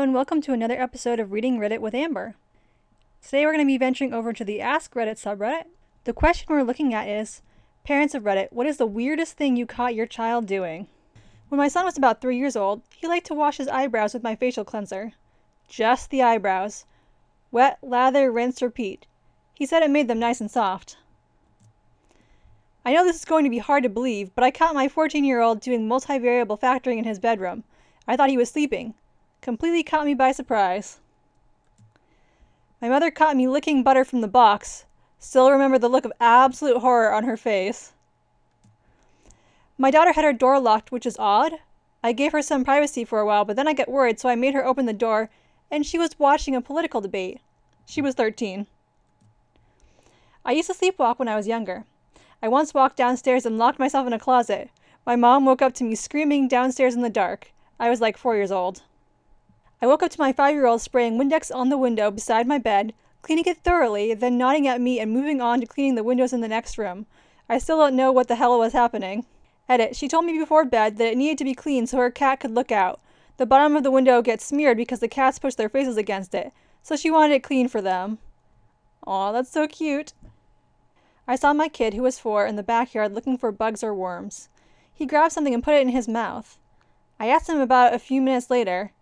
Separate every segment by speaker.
Speaker 1: Hello and welcome to another episode of Reading Reddit with Amber. Today we're going to be venturing over to the AskReddit subreddit. The question we're looking at is, parents of Reddit, what is the weirdest thing you caught your child doing? When my son was about 3 years old, he liked to wash his eyebrows with my facial cleanser. Just the eyebrows. Wet, lather, rinse, repeat. He said it made them nice and soft. I know this is going to be hard to believe, but I caught my 14-year-old doing multivariable factoring in his bedroom. I thought he was sleeping. Completely caught me by surprise. My mother caught me licking butter from the box. Still remember the look of absolute horror on her face. My daughter had her door locked, which is odd. I gave her some privacy for a while, but then I got worried, so I made her open the door, and she was watching a political debate. She was 13. I used to sleepwalk when I was younger. I once walked downstairs and locked myself in a closet. My mom woke up to me screaming downstairs in the dark. I was like 4 years old. I woke up to my 5-year-old spraying Windex on the window beside my bed, cleaning it thoroughly, then nodding at me and moving on to cleaning the windows in the next room. I still don't know what the hell was happening. Edit. She told me before bed that it needed to be clean so her cat could look out. The bottom of the window gets smeared because the cats push their faces against it, so she wanted it clean for them. Aw, that's so cute. I saw my kid, who was 4, in the backyard looking for bugs or worms. He grabbed something and put it in his mouth. I asked him about a few minutes later.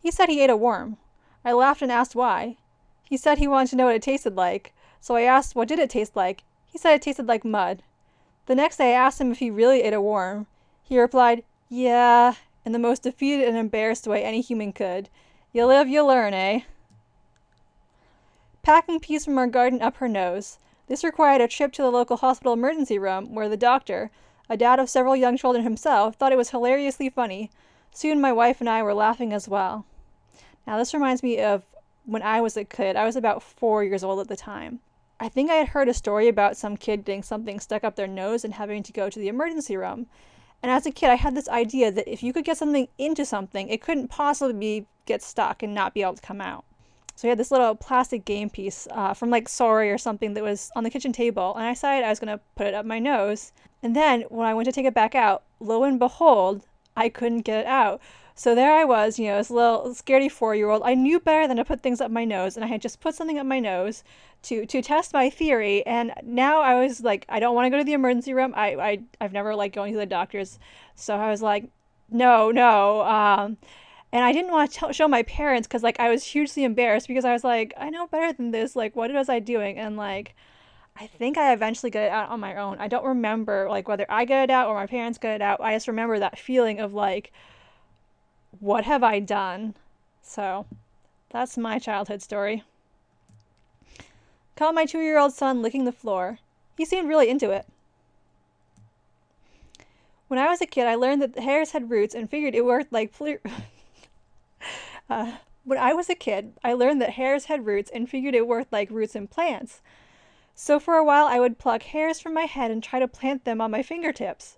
Speaker 1: He said he ate a worm. I laughed and asked why. He said he wanted to know what it tasted like, so I asked what did it taste like. He said it tasted like mud. The next day I asked him if he really ate a worm. He replied, yeah, in the most defeated and embarrassed way any human could. You live, you learn, eh? Packing peas from our garden up her nose. This required a trip to the local hospital emergency room, where the doctor, a dad of several young children himself, thought it was hilariously funny. Soon my wife and I were laughing as well. Now this reminds me of when I was a kid. I was about 4 years old at the time. I think I had heard a story about some kid getting something stuck up their nose and having to go to the emergency room. And as a kid, I had this idea that if you could get something into something, it couldn't possibly get stuck and not be able to come out. So we had this little plastic game piece from like Sorry or something that was on the kitchen table, and I decided I was going to put it up my nose. And then when I went to take it back out, lo and behold, I couldn't get it out. So there I was, this little scaredy 4-year-old. I knew better than to put things up my nose, and I had just put something up my nose to test my theory. And now I was like, I don't want to go to the emergency room. I've never liked going to the doctors, so I was like, no. And I didn't want to show my parents because I was hugely embarrassed because I was like, I know better than this. Like, what was I doing? And I think I eventually got it out on my own. I don't remember whether I got it out or my parents got it out. I just remember that feeling of what have I done? So that's my childhood story. Caught my 2-year-old son licking the floor. He seemed really into it. When I was a kid, I learned that hairs had roots and figured it worked like When I was a kid, I learned that hairs had roots and figured it worked like roots in plants. So for a while I would pluck hairs from my head and try to plant them on my fingertips.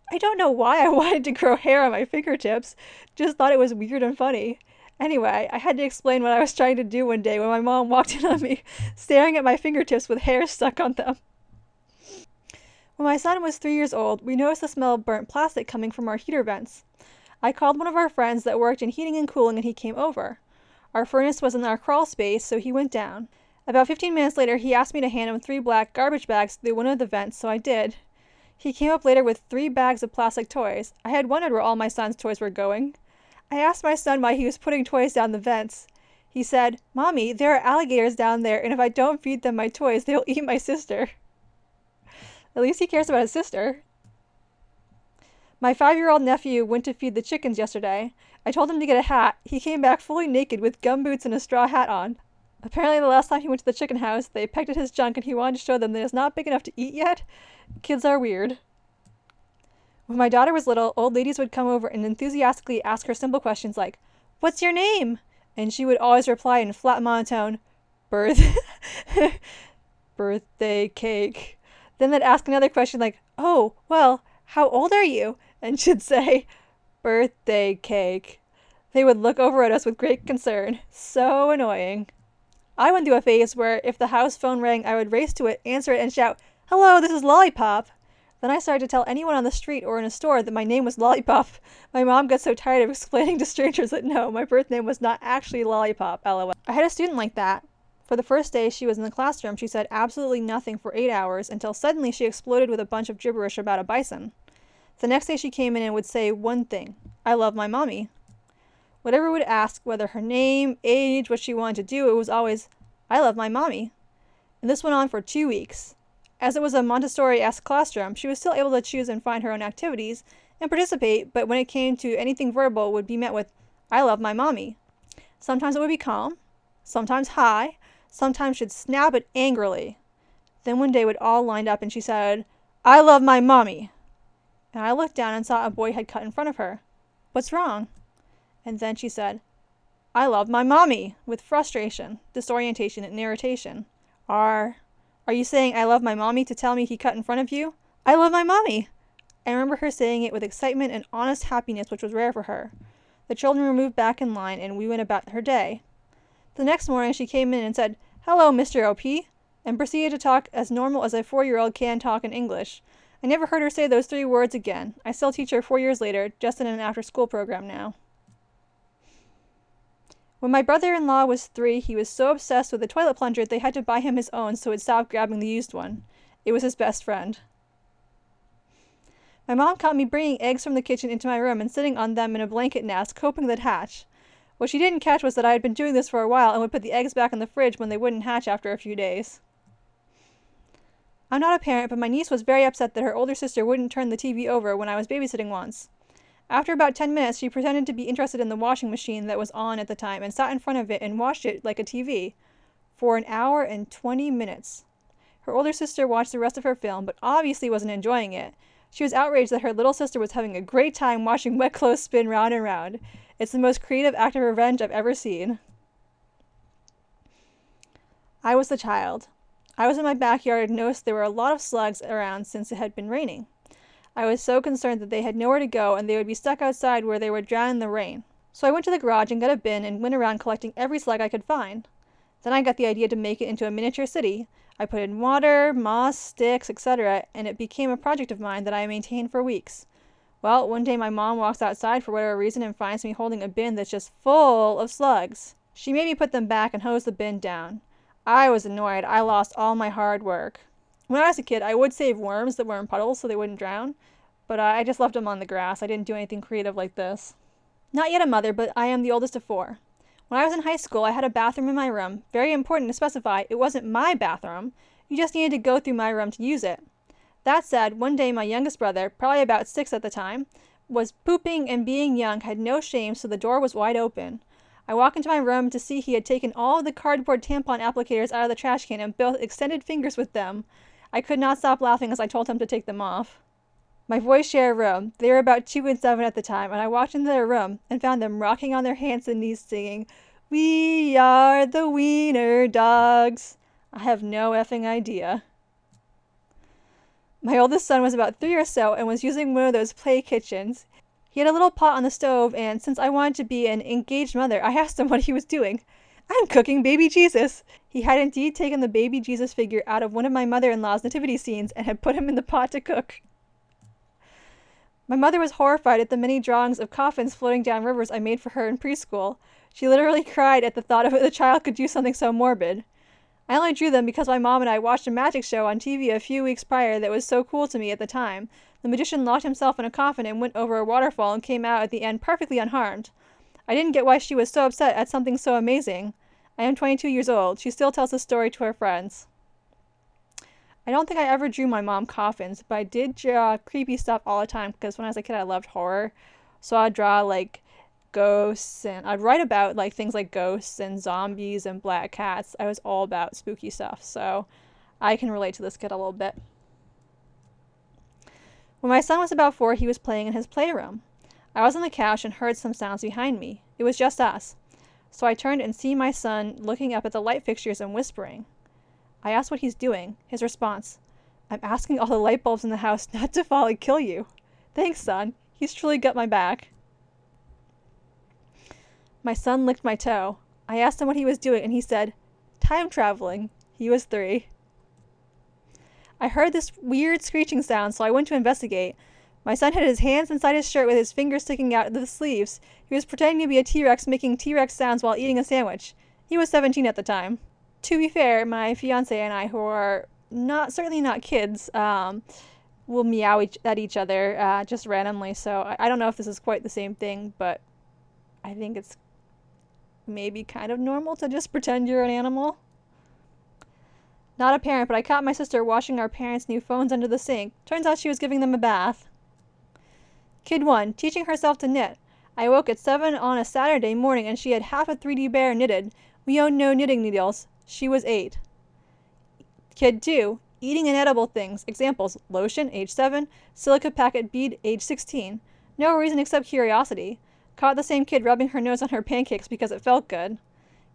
Speaker 1: I don't know why I wanted to grow hair on my fingertips, just thought it was weird and funny. Anyway, I had to explain what I was trying to do one day when my mom walked in on me, staring at my fingertips with hair stuck on them. When my son was 3 years old, we noticed the smell of burnt plastic coming from our heater vents. I called one of our friends that worked in heating and cooling and he came over. Our furnace was in our crawl space, so he went down. About 15 minutes later, he asked me to hand him 3 black garbage bags through one of the vents, so I did. He came up later with 3 bags of plastic toys. I had wondered where all my son's toys were going. I asked my son why he was putting toys down the vents. He said, Mommy, there are alligators down there, and if I don't feed them my toys, they'll eat my sister. At least he cares about his sister. My 5-year-old nephew went to feed the chickens yesterday. I told him to get a hat. He came back fully naked with gumboots and a straw hat on. Apparently the last time he went to the chicken house, they pecked at his junk and he wanted to show them that it's not big enough to eat yet. Kids are weird. When my daughter was little, old ladies would come over and enthusiastically ask her simple questions like, What's your name? And she would always reply in flat monotone, Birthday cake. Then they'd ask another question like, Oh, well, how old are you? And she'd say, Birthday cake. They would look over at us with great concern. So annoying. I went through a phase where if the house phone rang, I would race to it, answer it, and shout, Hello, this is Lollipop. Then I started to tell anyone on the street or in a store that my name was Lollipop. My mom got so tired of explaining to strangers that no, my birth name was not actually Lollipop, lol. I had a student like that. For the first day she was in the classroom, she said absolutely nothing for 8 hours until suddenly she exploded with a bunch of gibberish about a bison. The next day she came in and would say one thing: I love my mommy. Whatever would ask, whether her name, age, what she wanted to do, it was always, I love my mommy. And this went on for 2 weeks. As it was a Montessori-esque classroom, she was still able to choose and find her own activities and participate, but when it came to anything verbal, it would be met with, I love my mommy. Sometimes it would be calm, sometimes high, sometimes she'd snap it angrily. Then one day it would all lined up and she said, I love my mommy. And I looked down and saw a boy had cut in front of her. What's wrong? And then she said, I love my mommy, with frustration, disorientation, and irritation. Are you saying I love my mommy to tell me he cut in front of you? I love my mommy. I remember her saying it with excitement and honest happiness, which was rare for her. The children were moved back in line and we went about her day. The next morning she came in and said, Hello, Mr. O.P., and proceeded to talk as normal as a 4-year-old can talk in English. I never heard her say those 3 words again. I still teach her 4 years later, just in an after-school program now. When my brother-in-law was 3, he was so obsessed with the toilet plunger they had to buy him his own so he'd stop grabbing the used one. It was his best friend. My mom caught me bringing eggs from the kitchen into my room and sitting on them in a blanket nest, hoping they'd hatch. What she didn't catch was that I had been doing this for a while and would put the eggs back in the fridge when they wouldn't hatch after a few days. I'm not a parent, but my niece was very upset that her older sister wouldn't turn the TV over when I was babysitting once. After about 10 minutes, she pretended to be interested in the washing machine that was on at the time and sat in front of it and watched it like a TV for 1 hour and 20 minutes. Her older sister watched the rest of her film, but obviously wasn't enjoying it. She was outraged that her little sister was having a great time watching wet clothes spin round and round. It's the most creative act of revenge I've ever seen. I was the child. I was in my backyard and noticed there were a lot of slugs around since it had been raining. I was so concerned that they had nowhere to go and they would be stuck outside where they would drown in the rain. So I went to the garage and got a bin and went around collecting every slug I could find. Then I got the idea to make it into a miniature city. I put in water, moss, sticks, etc., and it became a project of mine that I maintained for weeks. Well, one day my mom walks outside for whatever reason and finds me holding a bin that's just full of slugs. She made me put them back and hose the bin down. I was annoyed. I lost all my hard work. When I was a kid, I would save worms that were in puddles so they wouldn't drown, but I just left them on the grass. I didn't do anything creative like this. Not yet a mother, but I am the oldest of 4. When I was in high school, I had a bathroom in my room. Very important to specify, it wasn't my bathroom. You just needed to go through my room to use it. That said, one day my youngest brother, probably about 6 at the time, was pooping and being young had no shame, so the door was wide open. I walked into my room to see he had taken all of the cardboard tampon applicators out of the trash can and built extended fingers with them. I could not stop laughing as I told him to take them off. My boys share a room. They were about 2 and 7 at the time, and I walked into their room and found them rocking on their hands and knees singing, We are the Wiener Dogs. I have no effing idea. My oldest son was about 3 or so and was using one of those play kitchens. He had a little pot on the stove, and since I wanted to be an engaged mother, I asked him what he was doing. I'm cooking baby Jesus. He had indeed taken the baby Jesus figure out of one of my mother-in-law's nativity scenes and had put him in the pot to cook. My mother was horrified at the many drawings of coffins floating down rivers I made for her in preschool. She literally cried at the thought of it the child could do something so morbid. I only drew them because my mom and I watched a magic show on TV a few weeks prior that was so cool to me at the time. The magician locked himself in a coffin and went over a waterfall and came out at the end perfectly unharmed. I didn't get why she was so upset at something so amazing. I am 22 years old. She still tells the story to her friends. I don't think I ever drew my mom coffins, but I did draw creepy stuff all the time because when I was a kid I loved horror. So I'd draw like ghosts and I'd write about like things like ghosts and zombies and black cats. I was all about spooky stuff, so I can relate to this kid a little bit. When my son was about 4, he was playing in his playroom. I was on the couch and heard some sounds behind me. It was just us. So I turned and see my son looking up at the light fixtures and whispering. I asked what he's doing. His response, I'm asking all the light bulbs in the house not to fall and kill you. Thanks, son. He's truly got my back. My son licked my toe. I asked him what he was doing and he said, time traveling. He was 3. I heard this weird screeching sound, so I went to investigate. My son had his hands inside his shirt with his fingers sticking out of the sleeves. He was pretending to be a T-Rex making T-Rex sounds while eating a sandwich. He was 17 at the time. To be fair, my fiance and I, who are certainly not kids, will meow at each other just randomly. So I don't know if this is quite the same thing, but I think it's maybe kind of normal to just pretend you're an animal. Not a parent, but I caught my sister washing our parents' new phones under the sink. Turns out she was giving them a bath. Kid 1, teaching herself to knit. I woke at 7 on a Saturday morning and she had half a 3D bear knitted. We owned no knitting needles. She was 8. Kid 2, eating inedible things. Examples, lotion, age 7, silica packet bead, age 16. No reason except curiosity. Caught the same kid rubbing her nose on her pancakes because it felt good.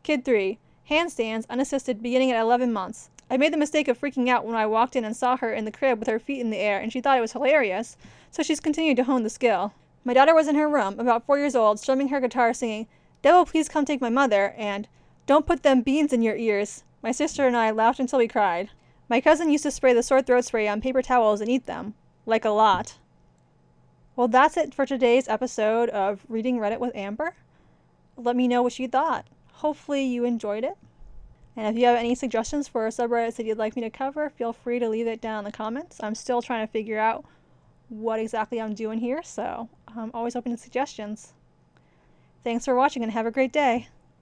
Speaker 1: Kid 3, handstands, unassisted, beginning at 11 months. I made the mistake of freaking out when I walked in and saw her in the crib with her feet in the air, and she thought it was hilarious, so she's continued to hone the skill. My daughter was in her room, about 4 years old, strumming her guitar singing, "Devil, please come take my mother," and "Don't put them beans in your ears." My sister and I laughed until we cried. My cousin used to spray the sore throat spray on paper towels and eat them. Like a lot. Well, that's it for today's episode of Reading Reddit with Amber. Let me know what you thought. Hopefully you enjoyed it. And if you have any suggestions for subreddits that you'd like me to cover, feel free to leave it down in the comments. I'm still trying to figure out what exactly I'm doing here, so I'm always open to suggestions. Thanks for watching and have a great day.